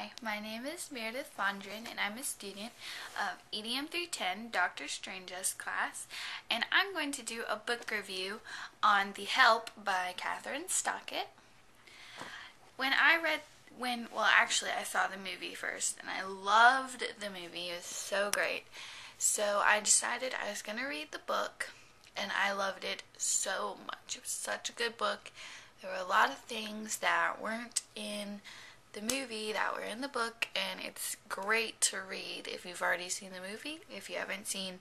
Hi, my name is Meredith Fondren, and I'm a student of EDM 310 Dr. Strange's class, and I'm going to do a book review on The Help by Kathryn Stockett. I saw the movie first, and I loved the movie. It was so great. So I decided I was going to read the book, and I loved it so much. It was such a good book. There were a lot of things that weren't in the movie that were in the book, and it's great to read if you've already seen the movie. If you haven't seen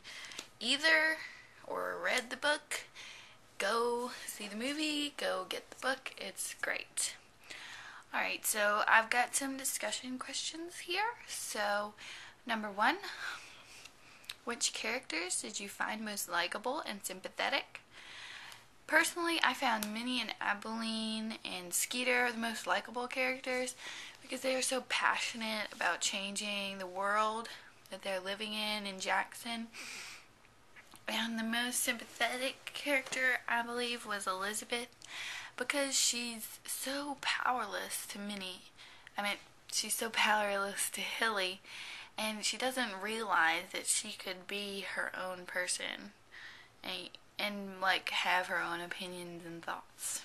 either or read the book, go see the movie, go get the book. It's great. Alright, so I've got some discussion questions here. So, number 1, which characters did you find most likable and sympathetic? Personally, I found Minnie and Abilene and Skeeter the most likable characters because they are so passionate about changing the world that they're living in Jackson. And the most sympathetic character, I believe, was Elizabeth because she's so powerless to Minnie. She's so powerless to Hilly, and she doesn't realize that she could be her own person and have her own opinions and thoughts.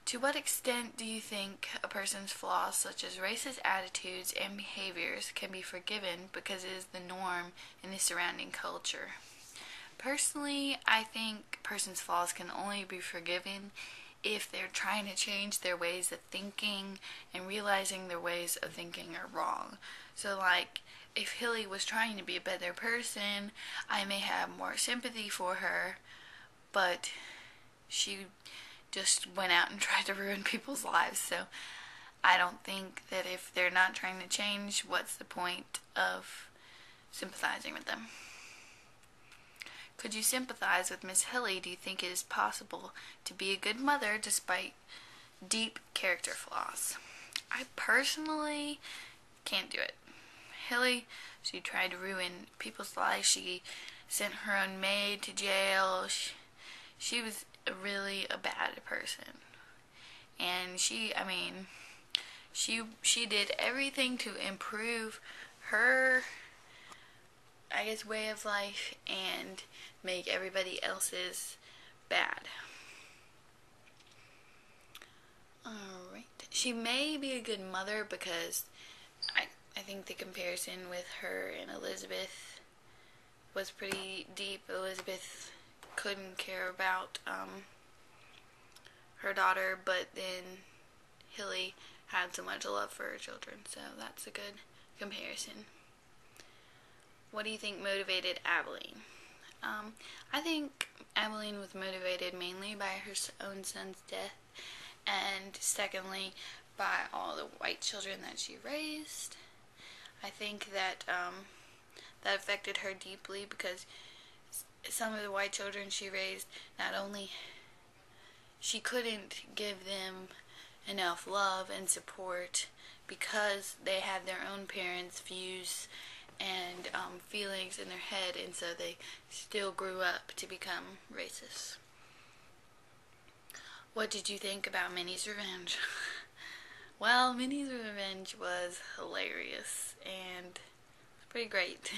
To what extent do you think a person's flaws, such as racist attitudes and behaviors, can be forgiven because it is the norm in the surrounding culture? Personally, I think a person's flaws can only be forgiven if they're trying to change their ways of thinking and realizing their ways of thinking are wrong. So, if Hilly was trying to be a better person, I may have more sympathy for her, but she just went out and tried to ruin people's lives. So I don't think that if they're not trying to change, what's the point of sympathizing with them? Could you sympathize with Miss Hilly? Do you think it is possible to be a good mother despite deep character flaws? I personally can't do it. Hilly, she tried to ruin people's lives. She sent her own maid to jail. She was really a bad person. And she did everything to improve her, way of life and make everybody else's bad. Alright. She may be a good mother because I think the comparison with her and Elizabeth was pretty deep. Elizabeth couldn't care about her daughter, but then Hilly had so much love for her children, so that's a good comparison. What do you think motivated Abilene? I think Abilene was motivated mainly by her own son's death, and secondly, by all the white children that she raised. I think that that affected her deeply because some of the white children she raised, not only she couldn't give them enough love and support because they had their own parents' views and feelings in their head, and so they still grew up to become racist. What did you think about Minnie's Revenge? Well, Minnie's Revenge was hilarious and pretty great.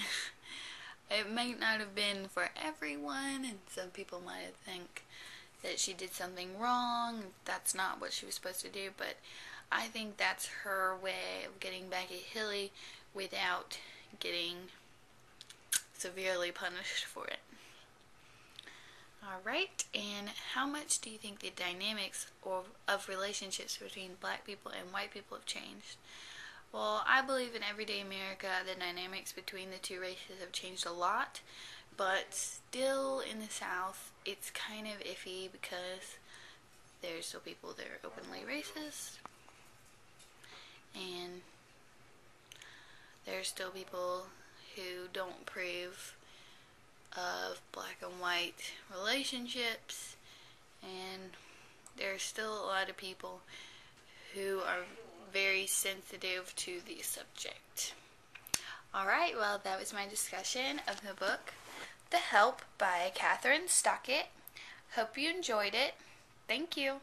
It might not have been for everyone, and some people might think that she did something wrong. That's not what she was supposed to do, but I think that's her way of getting back at Hilly without getting severely punished for it. Alright, and how much do you think the dynamics of relationships between black people and white people have changed? Well, I believe in everyday America the dynamics between the two races have changed a lot, but still in the South it's kind of iffy because there's still people that are openly racist, and there's still people who don't approve of black and white relationships, and there's still a lot of people who are very sensitive to the subject. Alright, well, that was my discussion of the book The Help by Kathryn Stockett. Hope you enjoyed it. Thank you.